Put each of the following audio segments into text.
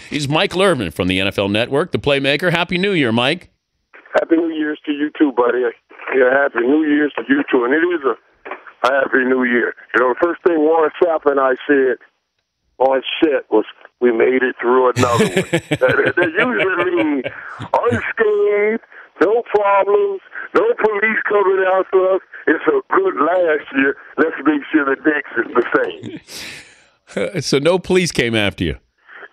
He's Michael Irvin from the NFL Network, the Playmaker. Happy New Year, Mike. Happy New Year's to you too, buddy. Yeah, Happy New Year's to you too. And it is a Happy New Year. You know, the first thing Warren Sapp and I said on set was, we made it through another one. That usually means unscathed, no problems, no police coming after us. It's a good last year. Let's make sure the next is the same. So no police came after you?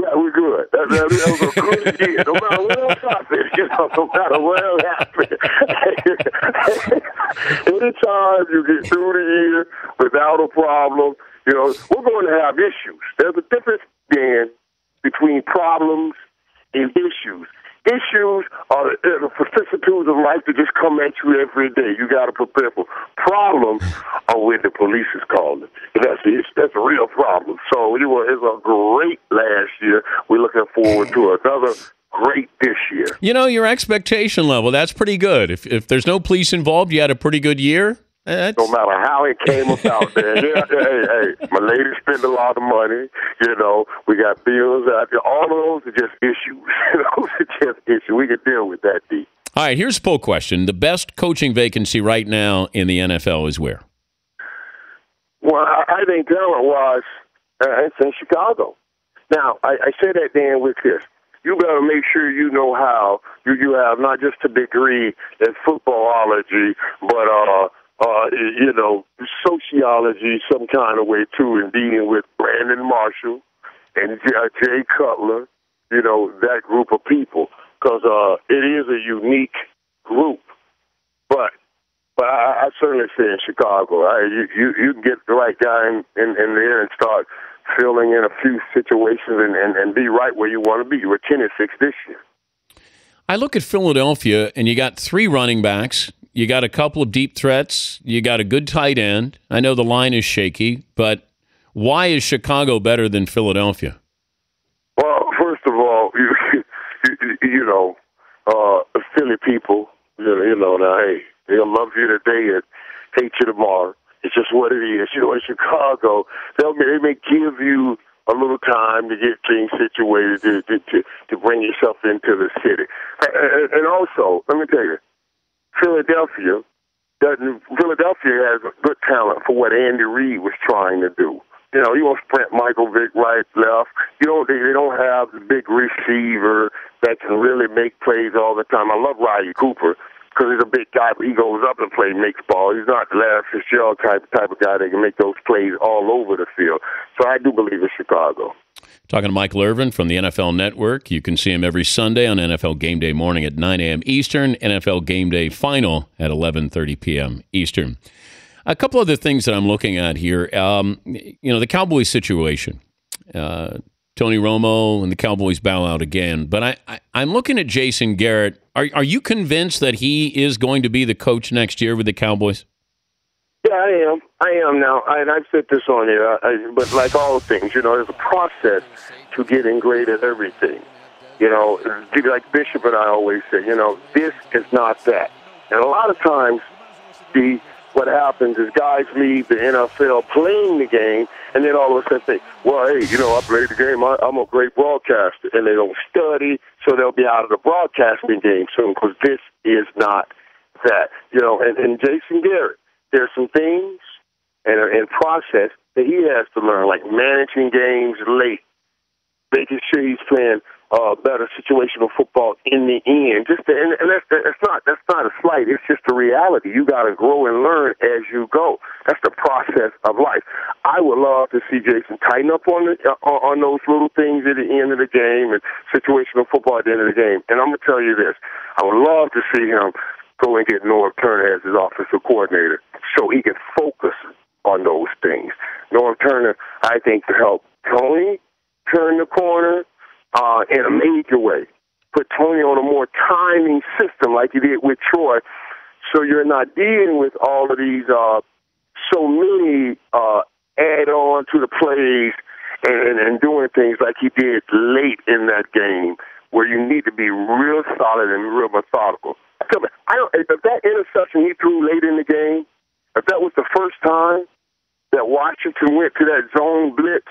Yeah, we're good. That was a good year. No matter what happened, no matter what happened. Anytime you get through the year without a problem, we're going to have issues. There's a difference, Dan, between problems and issues. Issues are the vicissitudes of life that just come at you every day. You got to prepare for. Problems are when the police is calling. That's a real problem. So it was a great last year. We're looking forward to another great this year. Your expectation level, that's pretty good. If there's no police involved, you had a pretty good year? No matter how it came about, man. Hey, my lady spent a lot of money. We got bills out there. All of those are just issues. Those are just issues. We can deal with that, D. All right, here's a poll question. The best coaching vacancy right now in the NFL is where? Well, I think talent-wise, it's in Chicago. Now, I say that, Dan, with this. You better make sure you know how you have not just a degree in footballology, but sociology some kind of way, too, in dealing with Brandon Marshall and Jay Cutler, that group of people, because it is a unique group. But I certainly say in Chicago, you can get the right guy in there and start filling in a few situations and be right where you want to be. You were 10-6 this year. I look at Philadelphia, and you got 3 running backs. You got a couple of deep threats. You got a good tight end. I know the line is shaky, but why is Chicago better than Philadelphia? Well, first of all, the Philly people, now, hey, they'll love you today and hate you tomorrow. It's just what it is. In Chicago, they may give you a little time to get things situated to bring yourself into the city. And also, let me tell you, Philadelphia has good talent for what Andy Reid was trying to do. You won't sprint Michael Vick right, left. They don't have the big receiver that can really make plays all the time. I love Riley Cooper because he's a big guy, but he goes up and makes ball. He's not the Larry Fitzgerald type of guy that can make those plays all over the field. So I do believe in Chicago. Talking to Michael Irvin from the NFL Network. You can see him every Sunday on NFL Game Day morning at 9 a.m. Eastern, NFL Game Day final at 11:30 p.m. Eastern. A couple other things that I'm looking at here. The Cowboys situation. Tony Romo and the Cowboys bow out again. But I'm looking at Jason Garrett. Are you convinced that he is going to be the coach next year with the Cowboys? Yeah, I am now. And I've said this on here. But like all things, there's a process to getting great at everything. Like Bishop and I always say, this is not that. And a lot of times, what happens is guys leave the NFL playing the game, and then all of a sudden say, well, hey, I played the game. I'm a great broadcaster. And they don't study, so they'll be out of the broadcasting game soon because this is not that. And Jason Garrett, there's some things and process that he has to learn, like managing games late, making sure he's playing better situational football in the end. That's not a slight. It's just a reality. You got to grow and learn as you go. That's the process of life. I would love to see Jason tighten up on those little things at the end of the game and situational football at the end of the game. And I'm going to tell you this. I would love to see him go and get Norm Turner as his offensive coordinator so he can focus on those things. Norm Turner, I think, to help Tony turn the corner in a major way. Put Tony on a more timing system like he did with Troy, so you're not dealing with all of these so many add-on to the plays and doing things like he did late in that game where you need to be real solid and real methodical. If that interception he threw late in the game, if that was the first time that Washington went to that zone blitz,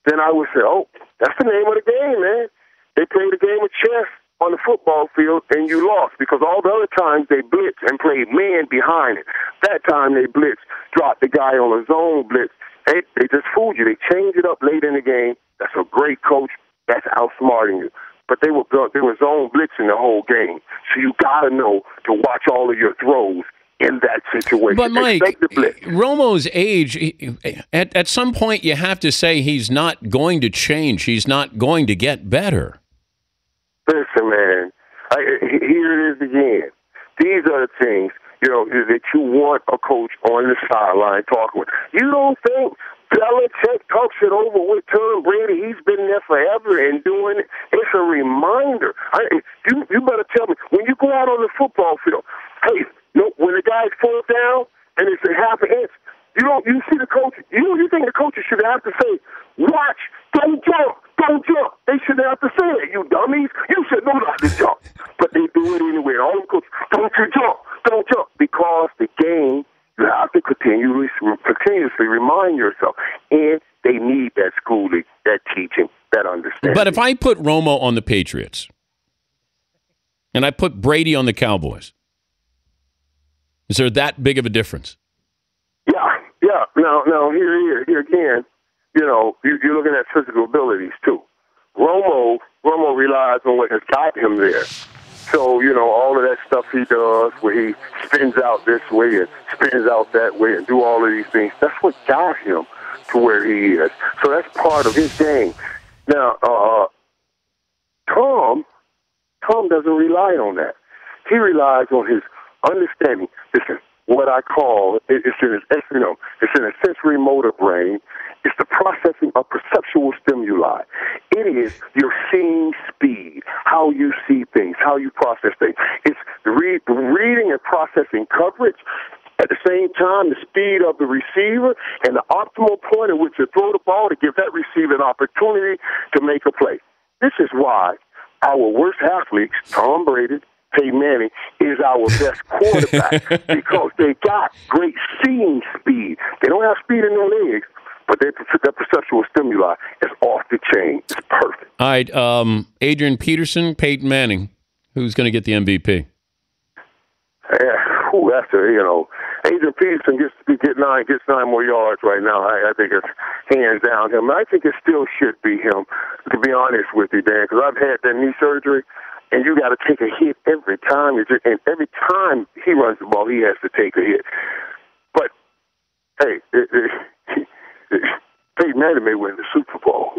then I would say, oh, that's the name of the game, man. They played a game of chess on the football field, and you lost because all the other times they blitzed and played man behind it. That time they blitzed, dropped the guy on a zone blitz. They just fooled you. They changed it up late in the game. That's a great coach. That's outsmarting you. But they were zone blitzing the whole game. So you got to know to watch all of your throws in that situation. But, Mike, Romo's age, at some point you have to say he's not going to change. He's not going to get better. Listen, man, here it is again. These are the things, that you want a coach on the sideline talking with. You don't think Belichick talks it over with Tom Brady? He's been there forever and doing it. It's a reminder. You better tell me, when you go out on the football field, hey, when the guy's fourth down and it's a half an inch, you see the coach, you think the coaches should have to say, watch, don't jump. They shouldn't have to say it, you dummies. You should know not to jump. But they do it anyway. All the coaches, don't jump. Because the game, you have to continuously remind yourself. And they need that schooling, that teaching, that understanding. But if I put Romo on the Patriots and I put Brady on the Cowboys, is there that big of a difference? Yeah. Now here again, you're looking at physical abilities too. Romo relies on what has got him there. So, all of that stuff he does where he spins out this way and spins out that way and do all of these things, that's what got him to where he is. So that's part of his game. Now, Tom doesn't rely on that. He relies on his understanding. Listen, what I call, it's in his sensory motor brain. It's the processing of perceptual stimuli. It is your seeing speed, how you see things, how you process things. It's the reading and processing coverage. At the same time, the speed of the receiver and the optimal point at which to throw the ball to give that receiver an opportunity to make a play. This is why our worst athletes, Tom Brady, Peyton Manning, is our best quarterback because they got great seeing speed. They don't have speed in their legs, but their perceptual stimuli is off the chain. It's perfect. All right, Adrian Peterson, Peyton Manning, who's going to get the MVP? Adrian Peterson gets nine more yards right now. I think it's hands down him. I think it still should be him, to be honest with you, Dan, because I've had that knee surgery. And you got to take a hit every time. And every time he runs the ball, he has to take a hit. But, hey, Peyton Manning may win the Super Bowl.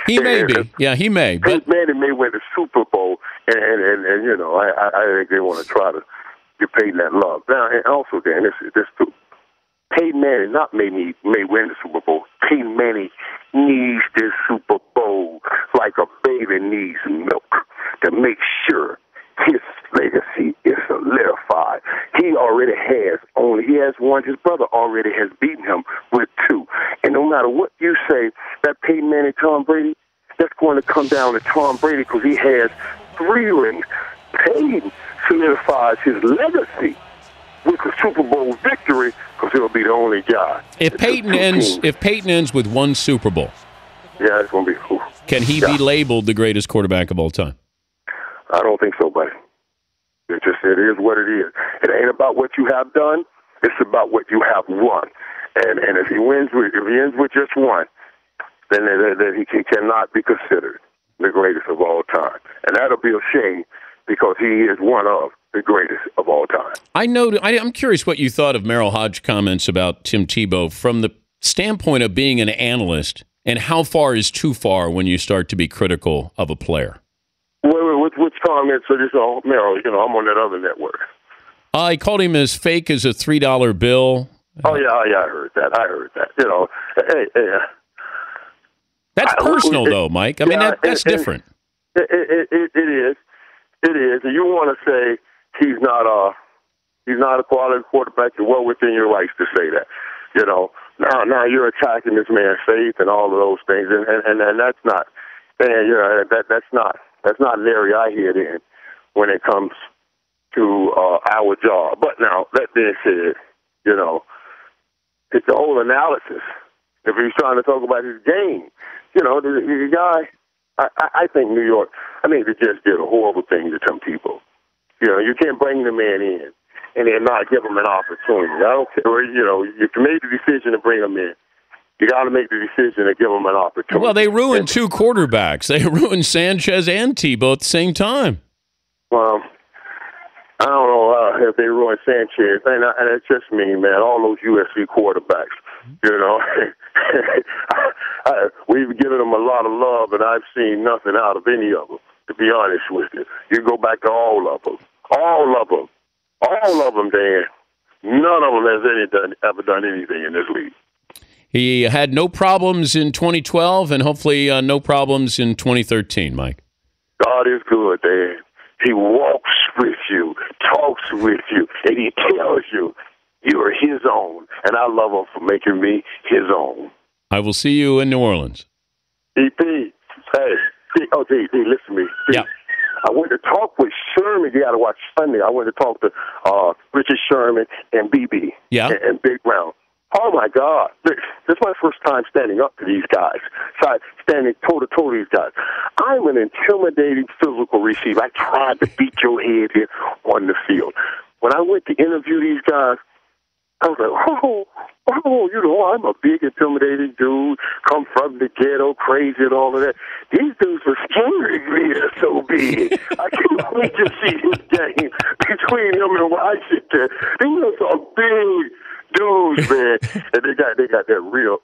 He may be. Yeah, he may. Peyton Manning may win the Super Bowl. And I think they want to try to give Peyton that love. Now, and also, Dan, this too. Peyton Manning may win the Super Bowl. Peyton Manning needs this Super Bowl like a baby needs milk to make sure his legacy is solidified. He already has one. His brother already has beaten him with 2. And no matter what you say, that Peyton Manning, Tom Brady, that's going to come down to Tom Brady because he has 3 rings. Peyton solidifies his legacy with the Super Bowl victory because he'll be the only guy. If Peyton ends with 1 Super Bowl, yeah, it's going to be cool. Can he be labeled the greatest quarterback of all time? I don't think so, buddy. It is what it is. It ain't about what you have done. It's about what you have won. And if he ends with just 1, then he cannot be considered the greatest of all time. And that'll be a shame because he is one of the greatest of all time. I'm curious what you thought of Merrill Hodge's comments about Tim Tebow from the standpoint of being an analyst, and how far is too far when you start to be critical of a player. Which comments are this? Merrill, I'm on that other network. I called him as fake as a $3 bill. Oh yeah, I heard that. Hey. That's personal, though, Mike. I mean, that's different. It is. And you want to say he's not a quality quarterback, you're well within your rights to say that. Now you're attacking this man's faith and all of those things, and that's not. And that's not an area I hit in when it comes to our job. But now that being said, it's the whole analysis. If he's trying to talk about his game, the guy, I think New York, I think they just did a horrible thing to some people. You know, you can't bring the man in and then not give him an opportunity. I don't care. You know, you can make the decision to bring him in. You got to make the decision to give him an opportunity. Well, they ruined two quarterbacks. They ruined Sanchez and Tebow at the same time. Well, I don't know if they ruined Sanchez. And it's just me, man. All those USC quarterbacks, you know. We've given them a lot of love, and I've seen nothing out of any of them, to be honest with you. You go back to all of them. All of them. All of them, Dan. None of them has ever done anything in this league. He had no problems in 2012 and hopefully no problems in 2013, Mike. God is good, Dan. He walks with you, talks with you, and he tells you you are his own. And I love him for making me his own. I will see you in New Orleans. EP, hey, D, listen to me. D, yeah. I went to talk with Sherman. You got to watch Sunday. I went to talk to Richard Sherman and BB and Big Brown. Oh, my God. This is my first time standing up to these guys, standing toe-to-toe to these guys. I'm an intimidating physical receiver. I tried to beat your head here on the field. When I went to interview these guys, I was like, you know, I'm a big, intimidating dude, come from the ghetto, crazy and all of that. These dudes were scaring me. They're so big. I can't wait to see this game between him and Washington. These are some big dudes, man, and they got that real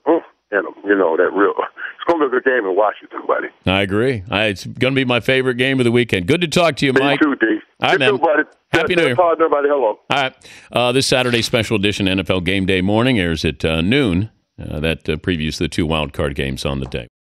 in them, you know, that real. It's going to be a good game in Washington, buddy. I agree. It's going to be my favorite game of the weekend. Good to talk to you, Mike. Me too, D. All right, man. Too, buddy. Happy New Year. Everybody, hello. All right. This Saturday special edition NFL Game Day Morning airs at noon. That previews the two wild card games on the day.